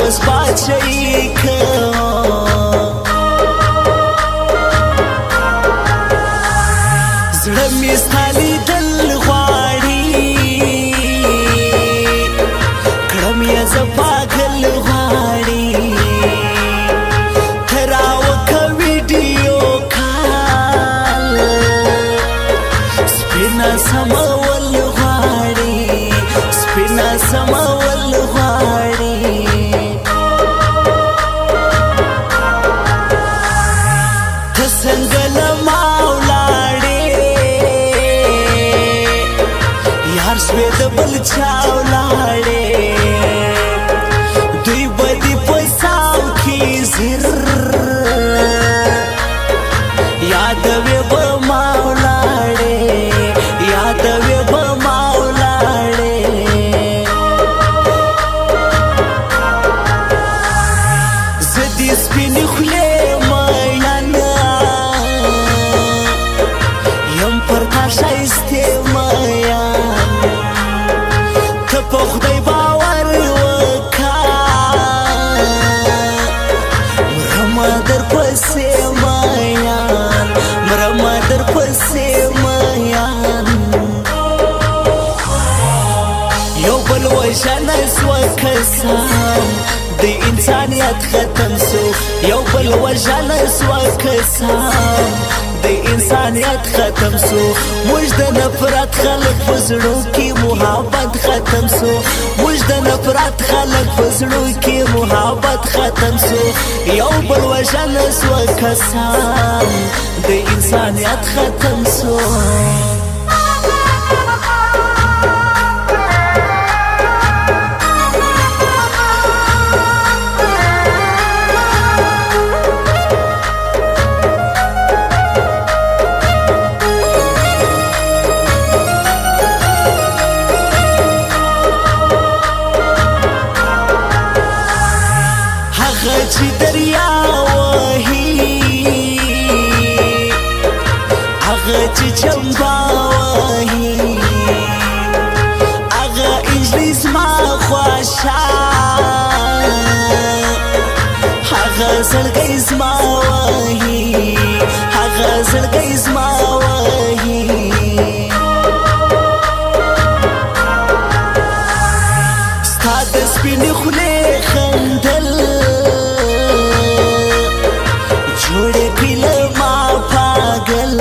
بس باچه‌ای زړه مې ستا لیدل غواړي کړم یې زه پاگل غواړي ته راوکه ویډیو کال سپینه سمول غواړي سپینه سمول غواړي ته څنګه له ما ولاړې یار شوې د بل چا ولاړې دوی به دې په ساو کې زر یادوې به ما ولاړې یادوې به ما ولاړې زه دې سپینې خولې مینه یم پر تا ښایستې مین ته په خدای باور درپسې مایان مرمه درپسې مایان یو بل وژنه سوه کسان د انسانیت ختم سو یو بل وژنه سوه کسان د انسانیت ختم سو موږ د نفرت خلک په زړو کې محبت ختم سو موږ د نفرت خلک په زړو کې محبت ختم سو یو بل وژنه سوه کسان د انسانیت ختم سو چې دریا وهي هغه چې چمبا وهي هغه انجلۍ زما خوښه هغه زړګی زما وهي هغه زړګی زما وهي ستا د سپینې خولې خندل جوړې کړي له ما پاگل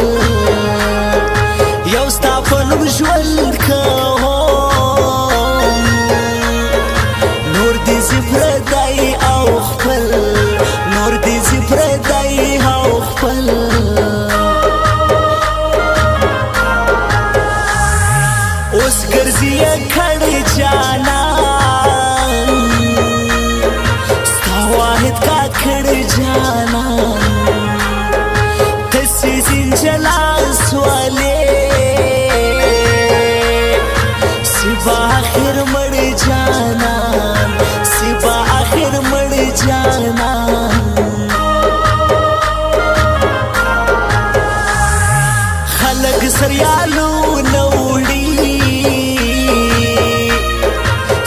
یو ستا په نوم ژوند کوم نور دې زه پردی او خپل نور دې زه پردی او خپل اوس ګرځي یې کړې جانان ستا واحد کاکړ جانان زنجلا سوالے سبا آخر مڑ جانان سبا آخر مڑ جانان خلق سریالو نوڑی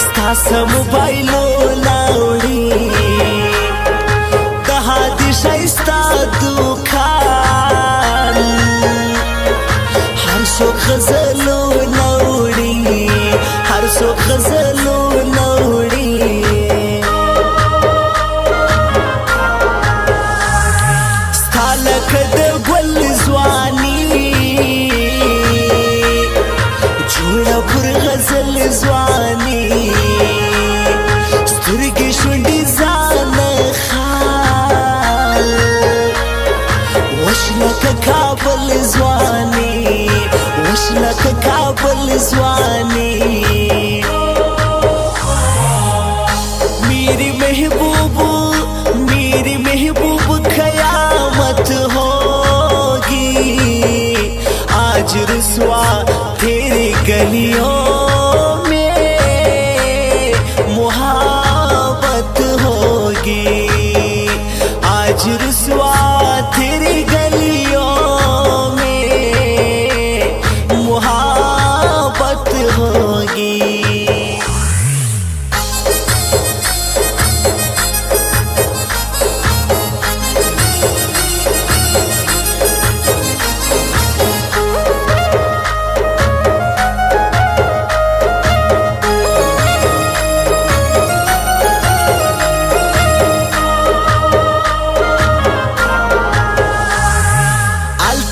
ستاسا موبائلو لاوڑی دہا دی شایستا دوکان هر څوک غزلو نوړي هر څوک غزلو نوړي ستا لکه د ګل ځواني جوړه پر غزل ځواني سترګې شونډې ځان خال وشلکه کابل ځواني وشلکه کابل ځواني میری محبوب قیامت ہوگی آج رسوا تیری گلیوں میں محبت ہوگی آج رسوا تیری گلیوں میں محبت ہوگی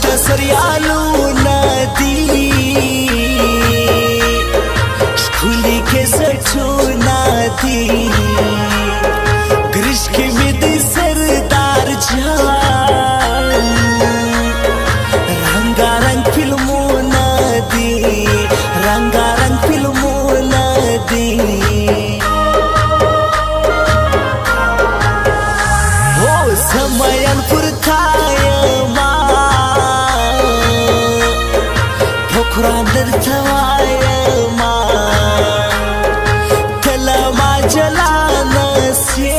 تا سریالو ندی شکولی که سچو ندی گریش که می دی سردار جان رنگارنگ فیلمو ندی رنگارنگ فیلمو ندی سمایان پرتایما پکران در توایما کلما جلانسی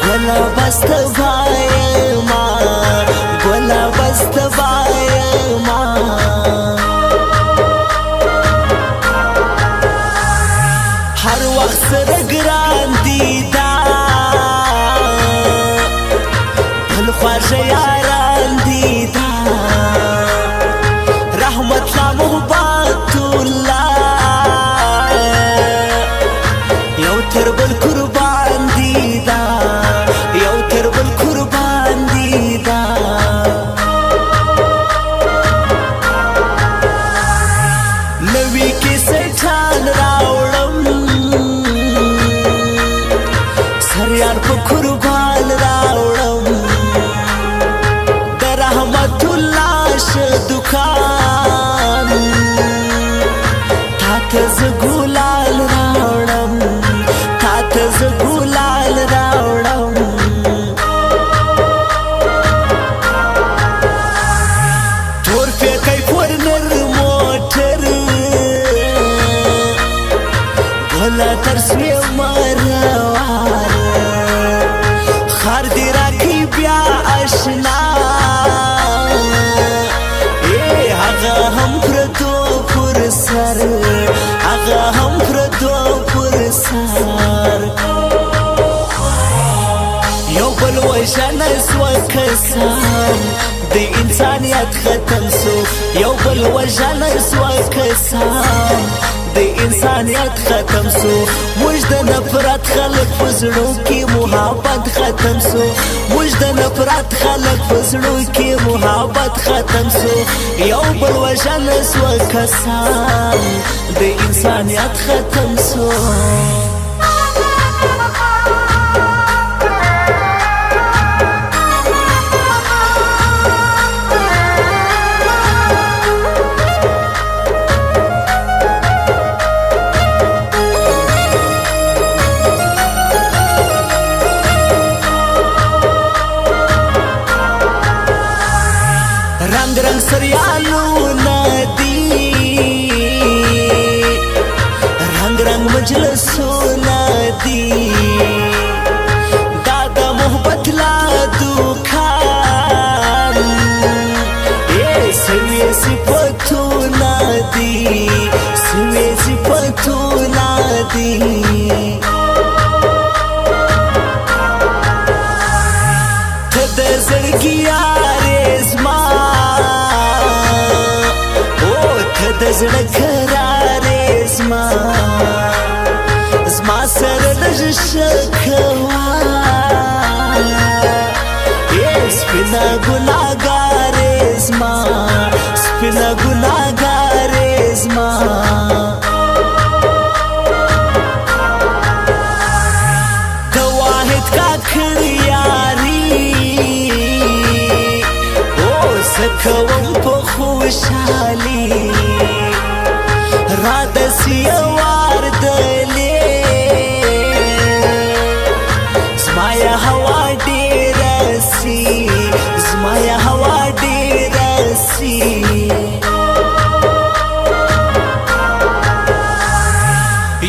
گلا بست بایما گلا بست بایما هر وقت سرگران دیدم خواجه یاران دیدا رحمت لا محبت الله یو تر بل قربان دیدا یو تر بل قربان دیدا نوی کی سټان راوړم سریار په قربان راوړم رحمت الله دکان تا ته ز ګلال راوړم تا ته ز ګلال راوړم تور فکای پورنر موټر ګلا تر سوی مروار خار دی راکی بیا آشنا هم پردو پر سر اغا هم پردو پر سر یو بل وژن سو کسان د انسانیت ختم سو یو بل وژن سو کسان د انسانیت ختم سو موږ د نفرت خلق فزړو کې محبت ختم سو موږ د نفرت خلق فزړو کې محبت ختم سو یو بل وژن سو کسان د انسانیت ختم سو رنگ رنگ سریالو ندی رنگ رنگ مجلسو ندی دادا محبت لا دکان سوی صفتو ندی سوی صفتو ندی تد زړګي زما د زړه قرار زما زما سره لږ شکوا سپینا ګناګار زما سپینا ګناګار زما د واحد کاکړ یاري سکوم په خوشحالي را دسي واردلې زما یا هوا ډېر سي زما یا هوا ډېر سي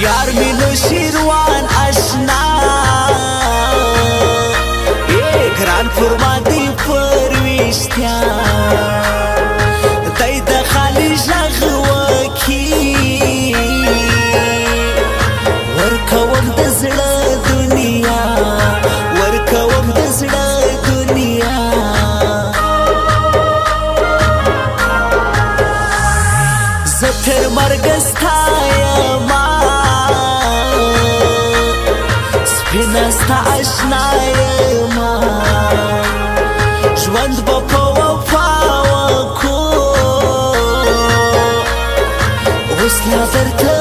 یار مینو شیروان آشنا ګران فرما دی پرويشتیا دای د خالي ژغ وکي ورکوم د زړه دنیا ورکوم د زړه دنیا زتر مرګ ستایم سپینا ستا آشنا یم ژوند به په وفا وکړو اوس لا درته